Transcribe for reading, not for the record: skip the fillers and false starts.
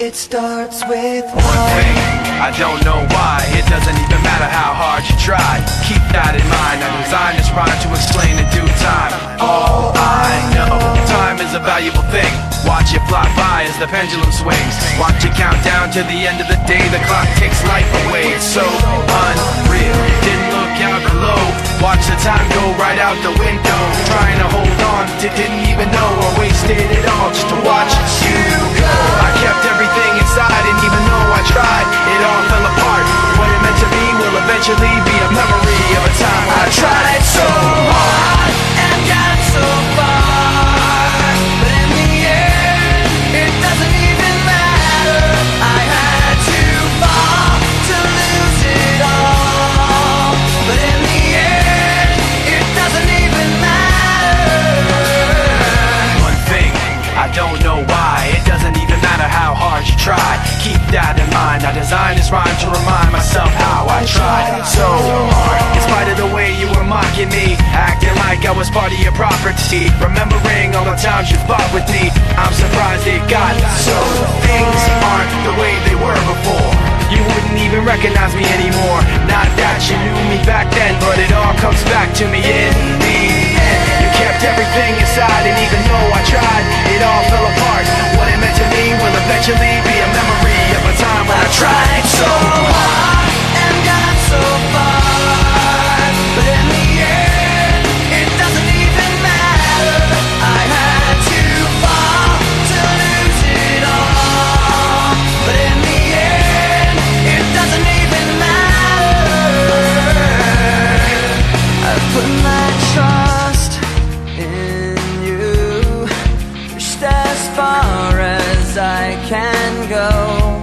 It starts with one thing, I don't know why. It doesn't even matter how hard you try. Keep that in mind. I designed this rhyme to explain in due time. All I know, time is a valuable thing. Watch it fly by as the pendulum swings. Watch it count down to the end of the day. The clock takes life away. It's so unreal. Didn't look out below. Watch the time go right out the window. Trying to hold on to didn't even know I wasted it all just to watch you go. I kept everything inside, and even though I tried, it all fell apart. What it meant to be will eventually be a memory of a time when I tried so hard and got so far. But in the end, it doesn't even matter. I had to fall to lose it all. But in the end, it doesn't even matter. One thing, I don't know why. It doesn't even matter how hard you try. Keep that in mind. I designed this rhyme to remind myself how I tried so hard. In spite of the way you were mocking me, acting like I was part of your property, remembering all the times you fought with me, I'm surprised it got so. Things aren't the way they were before. You wouldn't even recognize me anymore. Not that you knew me back then, but it all comes back to me in the end. You kept everything inside, and even though I tried, it all fell apart. What it meant to me will eventually be a memory of a time when I tried so hard and got so far. But in the end, it doesn't even matter. I had to fall to lose it all. But in the end, it doesn't even matter. I put my trust in you, pushed as far as I can go.